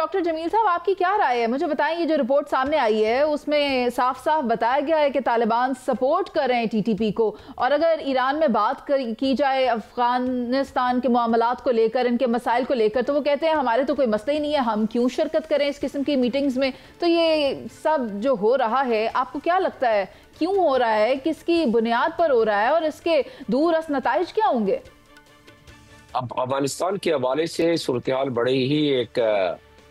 Doctor Jameel साहब, आपकी क्या राय है? मुझे बताएं, ये जो रिपोर्ट सामने आई है उसमें साफ साफ बताया गया है कि तालिबान सपोर्ट कर रहे हैं टीटीपी को, और अगर ईरान में बात की जाए अफगानिस्तान के मामलात को लेकर, इनके मसाइल को लेकर, तो वो कहते हैं हमारे तो कोई मसला ही नहीं है, हम क्यों शिरकत करें इस किस्म की मीटिंग्स में। तो ये सब जो हो रहा है, आपको क्या लगता है क्यों हो रहा है, किसकी बुनियाद पर हो रहा है, और इसके दूरअस नताइज क्या होंगे? अब अफगानिस्तान के हवाले से सूरत हाल बड़े ही एक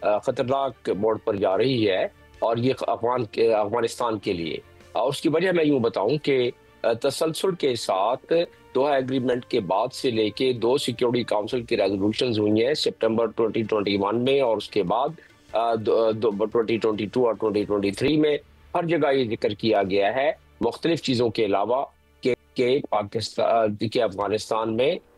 खतरनाक मोड़ पर जा रही है, और ये अफगानिस्तान के लिए। और उसकी वजह मैं यूं बताऊं कि तसलसल के साथ दोहा एग्रीमेंट के बाद से लेके 2 सिक्योरिटी काउंसिल की रेजोल्यूशंस हुई हैं सितंबर 2021 में, और उसके बाद 2022 और 2023 में हर जगह ये जिक्र किया गया है मुख्तलिफ चीज़ों के अलावा कि पाकिस्तान के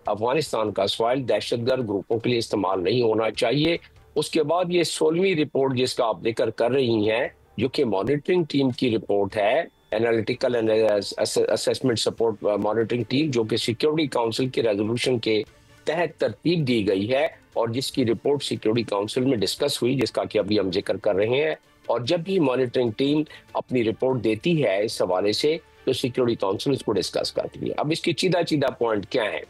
अफगानिस्तान का सॉइल दहशतगर्द ग्रुपों के लिए इस्तेमाल नहीं होना चाहिए। उसके बाद ये 16वीं रिपोर्ट जिसका आप जिक्र कर रही हैं, जो कि मॉनिटरिंग टीम की रिपोर्ट है, analytical and assessment support monitoring team, जो कि सिक्योरिटी काउंसिल के रेजोल्यूशन के तहत तरतीब दी गई है, और जिसकी रिपोर्ट सिक्योरिटी काउंसिल में डिस्कस हुई, जिसका कि अभी हम जिक्र कर रहे हैं। और जब भी मॉनिटरिंग टीम अपनी रिपोर्ट देती है इस हवाले से, तो सिक्योरिटी काउंसिल इसको डिस्कस करती है। अब इसकी सीधा पॉइंट क्या है?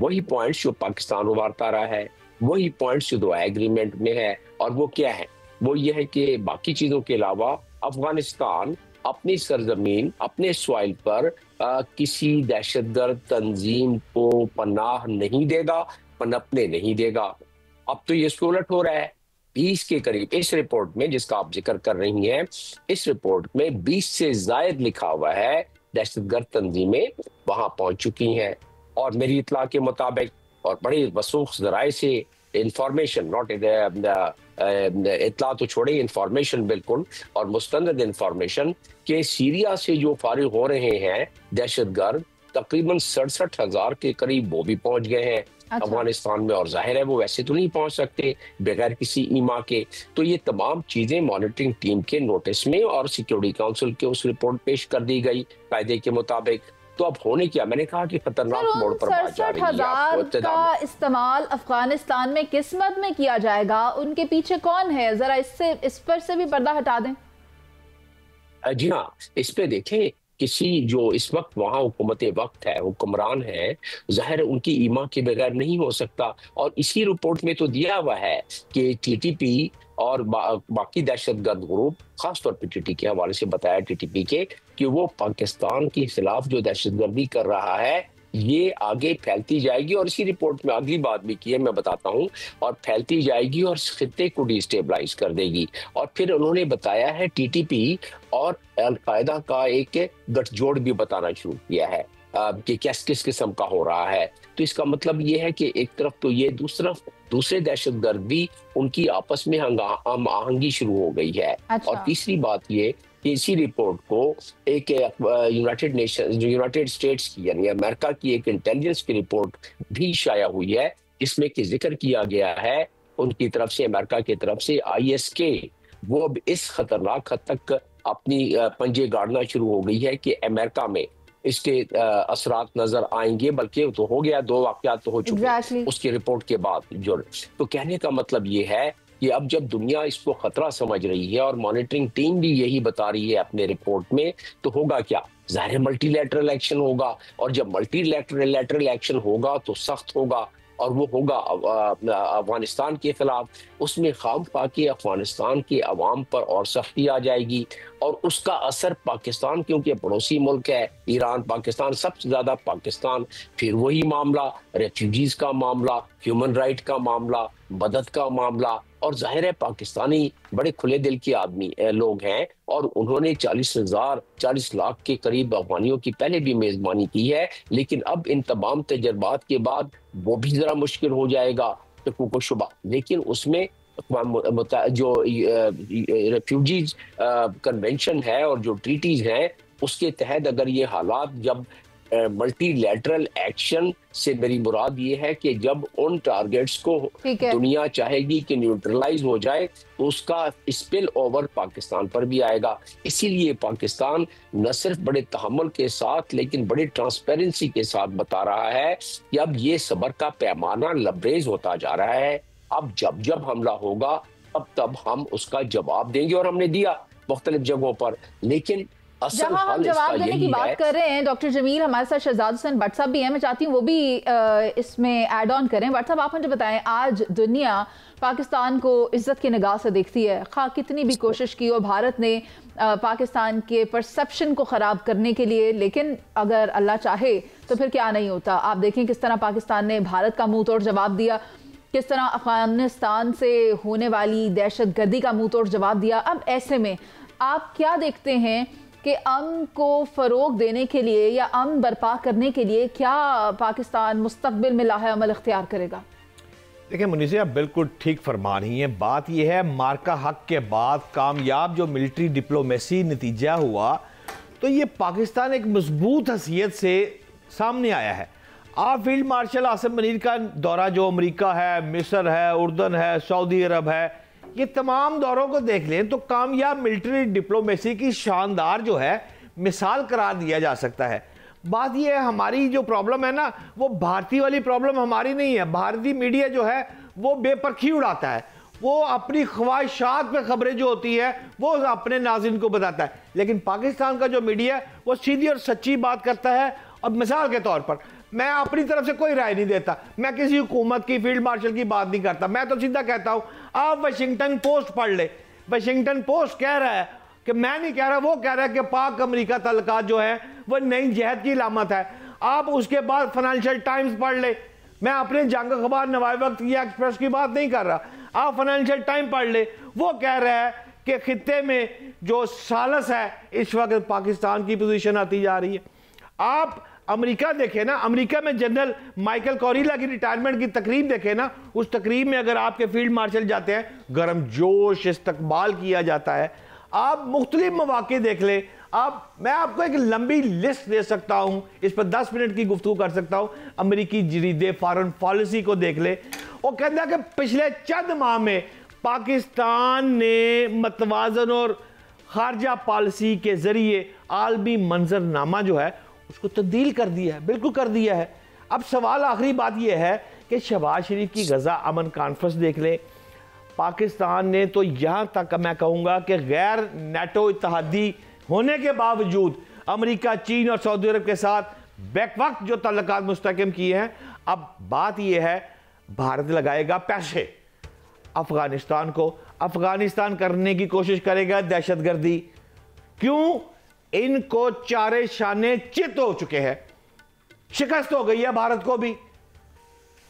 वही पॉइंट्स जो पाकिस्तान उभारता रहा है, वही पॉइंट्स जो दुआ एग्रीमेंट में है। और वो क्या है? वो ये है कि बाकी चीजों के अलावा अफगानिस्तान अपनी सरजमीन, अपने सॉइल पर किसी दहशतगर्द तंजीम को पनाह नहीं देगा, पनपने नहीं देगा। अब तो ये उलट हो रहा है। 20 के करीब इस रिपोर्ट में, जिसका आप जिक्र कर रही हैं, इस रिपोर्ट में 20 से जायद लिखा हुआ है दहशतगर्द तंजीमें वहां पहुंच चुकी हैं। और मेरी इतला के मुताबिक, और बड़ी वसूख जराए से इंफॉर्मेशन, नॉट इतला तो छोड़े, इंफॉर्मेशन बिल्कुल और मुस्तंद इंफॉर्मेशन, के सीरिया से जो फारिग हो रहे हैं दहशतगर्द, तकरीबन 67,000 के करीब वो भी पहुंच गए हैं अफगानिस्तान में। और जाहिर है वो वैसे तो नहीं पहुंच सकते बगैर किसी ईमा के। तो ये तमाम चीजें मॉनिटरिंग टीम के नोटिस में और सिक्योरिटी काउंसिल के उस रिपोर्ट पेश कर दी गई कायदे के मुताबिक। तो अब होने क्या, मैंने कहा कि खतरनाक मोड़ पर बात जा रही है। 67,000 का इस्तेमाल अफगानिस्तान में किस मद में किया जाएगा? उनके पीछे कौन है? जरा इस पर से भी पर्दा हटा दें। जी हाँ, इस पे देखें, किसी जो इस वक्त वहां हुकूमत वक्त है, हुक्मरान है, जाहिर उनकी ईमा के बगैर नहीं हो सकता। और इसी रिपोर्ट में तो दिया हुआ है कि टीटीपी और बाकी दहशतगर्द ग्रुप, खासतौर पर टीटी के हवाले से बताया टीटीपी के, कि वो पाकिस्तान के खिलाफ जो दहशतगर्दी कर रहा है ये आगे फैलती जाएगी। और इसी रिपोर्ट में अगली बात भी की है, मैं बताता हूँ, और फैलती जाएगी और खित्ते को डिस्टेबलाइज कर देगी। और फिर उन्होंने बताया है टीटीपी और अलकायदा का एक गठजोड़ भी बताना शुरू किया है कि किस किस्म का हो रहा है। तो इसका मतलब ये है कि एक तरफ तो ये, दूसरे दहशतगर्द भी, उनकी आपस में हम आहंगी शुरू हो गई है। अच्छा। और तीसरी बात ये कि इसी रिपोर्ट को एक यूनाइटेड स्टेट्स की, यानी अमेरिका की एक इंटेलिजेंस की रिपोर्ट भी शाया हुई है, जिसमें कि जिक्र किया गया है उनकी तरफ से, अमेरिका की तरफ से, ISK वो अब इस खतरनाक हद तक अपनी पंजे गाड़ना शुरू हो गई है कि अमेरिका में इसके असरात नजर आएंगे। बल्कि तो हो गया, 2 वाकयात तो हो चुके हैं उसकी रिपोर्ट के बाद। जो तो कहने का मतलब ये है कि अब जब दुनिया इसको खतरा समझ रही है और मॉनिटरिंग टीम भी यही बता रही है अपने रिपोर्ट में, तो होगा क्या? जाहिर मल्टीलैटरल एक्शन होगा। और जब मल्टीलैटरल एक्शन होगा तो सख्त होगा, और वो होगा अफगानिस्तान के खिलाफ। उसमें खामखा के अफगानिस्तान के अवाम पर और सख्ती आ जाएगी, और उसका असर पाकिस्तान, क्योंकि पड़ोसी मुल्क है ईरान, पाकिस्तान, सबसे ज्यादा पाकिस्तान, फिर वही मामला, रेफ्यूजीज का मामला, ह्यूमन राइट का मामला, मदद का मामला। और जाहिर है पाकिस्तानी बड़े खुले दिल के आदमी लोग हैं, और उन्होंने 40 लाख के करीब अफगानियों की पहले भी मेजबानी की है। लेकिन अब इन तमाम तजर्बात के बाद वो भी जरा मुश्किल हो जाएगा, तो शुबा। लेकिन उसमें जो रेफ्यूजीज कन्वेंशन है और जो ट्रीटीज हैं, उसके तहत अगर ये हालात, जब मल्टीलैटरल एक्शन से मेरी मुराद ये है कि जब उन टारगेट्स को दुनिया चाहेगी कि न्यूट्रलाइज हो जाए, तो उसका स्पिल ओवर पाकिस्तान पर भी आएगा। इसीलिए पाकिस्तान न सिर्फ बड़े तहम्मुल के साथ, लेकिन बड़ी ट्रांसपेरेंसी के साथ बता रहा है कि अब ये सब्र का पैमाना लबरेज होता जा रहा है। अब जब हमला होगा तब हम उसका जवाब देंगे, और हमने दिया मुख्तलिफ जगहों पर। लेकिन जहां हम जवाब देने की बात कर रहे हैं डॉक्टर जमील, हमारे साथ शहजाद हुसैन भट्ट साहब भी हैं, मैं चाहती हूँ वो भी इसमें ऐड ऑन करें। भट्ट साहब, आप मुझे बताएं, आज दुनिया पाकिस्तान को इज्जत की निगाह से देखती है, खा कितनी भी कोशिश की हो भारत ने पाकिस्तान के परसेप्शन को ख़राब करने के लिए, लेकिन अगर अल्लाह चाहे तो फिर क्या नहीं होता। आप देखें किस तरह पाकिस्तान ने भारत का मुंह तोड़ जवाब दिया, किस तरह अफगानिस्तान से होने वाली दहशत गर्दी का मुंह तोड़ जवाब दिया। अब ऐसे में आप क्या देखते हैं कि अमन को फ़रोग देने के लिए या अमन बर्पा करने के लिए क्या पाकिस्तान मुस्तकबिल में लाहे अमल इख्तियार करेगा? देखिए मुनीसा, आप बिल्कुल ठीक फरमा रही हैं। बात यह है, मार्का हक के बाद कामयाब जो मिलिट्री डिप्लोमेसी नतीजा हुआ, तो ये पाकिस्तान एक मजबूत हैसियत से सामने आया है। आप फील्ड मार्शल आसिम मुनीर का दौरा जो अमेरिका है, मिस्र है, उर्दन है, सऊदी अरब है, ये तमाम दौरों को देख लें तो कामयाब मिलिट्री डिप्लोमेसी की शानदार जो है मिसाल करार दिया जा सकता है। बात यह है, हमारी जो प्रॉब्लम है ना, वो भारतीय वाली प्रॉब्लम हमारी नहीं है। भारतीय मीडिया जो है वो बेपरखी उड़ाता है, वो अपनी ख्वाहिशात पे खबरें जो होती है वो अपने नाज़रीन को बताता है। लेकिन पाकिस्तान का जो मीडिया है वो सीधी और सच्ची बात करता है। और मिसाल के तौर पर मैं अपनी तरफ से कोई राय नहीं देता, मैं किसी हुकूमत की फील्ड मार्शल की बात नहीं करता, मैं तो सीधा कहता हूं आप वाशिंगटन पोस्ट पढ़ ले। वाशिंगटन पोस्ट कह रहा है कि मैं नहीं कह रहा, वो कह रहा है कि पाक अमेरिका तल्लुकात जो है वो नई जहद की अलामत है। आप उसके बाद फाइनेंशियल टाइम्स पढ़ ले, मैं अपने जंग अखबार नवाए वक्त या एक्सप्रेस की बात नहीं कर रहा, आप फाइनेंशियल टाइम पढ़ ले, वो कह रहा है कि खित्ते में जो सालस है इस वक्त पाकिस्तान की पोजीशन आती जा रही है। आप अमेरिका देखें ना, अमेरिका में जनरल माइकल कॉरिला की रिटायरमेंट की तकरीब देखें ना, उस तकरीब में अगर आपके फील्ड मार्शल जाते हैं गर्म जोश इस्तकबाल किया जाता है। आप मुख्तलिफ मौके देख लें, मैं आपको एक लंबी लिस्ट दे सकता हूं, इस पर 10 मिनट की गुफ्तगू कर सकता हूं। अमेरिकी जरीदे फॉरेन पॉलिसी को देख ले, वो कहता है कि पिछले चंद माह में पाकिस्तान ने मतवाजन और खारजा पॉलिसी के जरिए आलमी मंजरनामा जो है उसको तब्दील कर दिया है, बिल्कुल कर दिया है। अब सवाल आखिरी बात यह है कि शहबाज शरीफ की गजा अमन कॉन्फ्रेंस देख ले, पाकिस्तान ने तो यहां तक मैं कहूंगा कि गैर नेटो इत्तेहादी होने के बावजूद अमेरिका, चीन और सऊदी अरब के साथ बैकवक्त जो तल्लुकात मुस्तहकम किए हैं। अब बात यह है, भारत लगाएगा पैसे अफगानिस्तान को, अफगानिस्तान करने की कोशिश करेगा दहशतगर्दी। क्यों? इनको चारे शाने चित हो चुके हैं, शिकस्त हो गई है भारत को भी,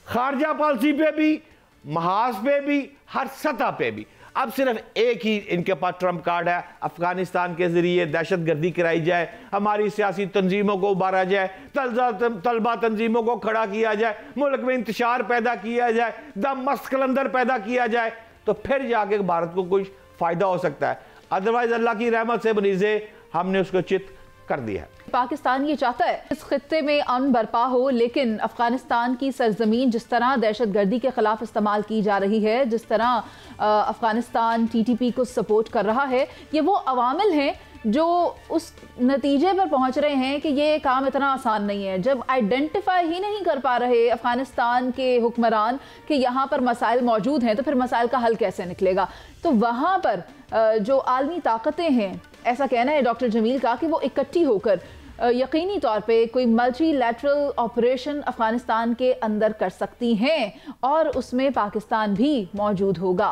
खारजा पॉलिसी पे भी, महाज पे भी, हर सतह पे भी। अब सिर्फ एक ही इनके पास ट्रम्प कार्ड है, अफगानिस्तान के जरिए दहशतगर्दी कराई जाए, हमारी सियासी तंजीमों को उबारा जाए, तलबा तंजीमों को खड़ा किया जाए, मुल्क में इंतशार पैदा किया जाए, दम मस्त कलंदर पैदा किया जाए, तो फिर जाके भारत को कुछ फायदा हो सकता है। अदरवाइज अल्लाह की रहमत से बनीजे हमने उसको चित कर दिया है। पाकिस्तान ये चाहता है इस खित्ते में अमन बर्पा हो, लेकिन अफगानिस्तान की सरजमीन जिस तरह दहशतगर्दी के खिलाफ इस्तेमाल की जा रही है, जिस तरह अफगानिस्तान TTP को सपोर्ट कर रहा है, ये वो अवामिल हैं जो उस नतीजे पर पहुंच रहे हैं कि ये काम इतना आसान नहीं है। जब आइडेंटिफाई ही नहीं कर पा रहे अफगानिस्तान के हुक्मरान कि यहाँ पर मसाइल मौजूद हैं, तो फिर मसाइल का हल कैसे निकलेगा? तो वहाँ पर जो आलमी ताकतें हैं, ऐसा कहना है डॉक्टर जमील का कि वो इकट्ठी होकर यकीनी तौर पे कोई मल्टीलैटरल ऑपरेशन अफगानिस्तान के अंदर कर सकती हैं और उसमें पाकिस्तान भी मौजूद होगा।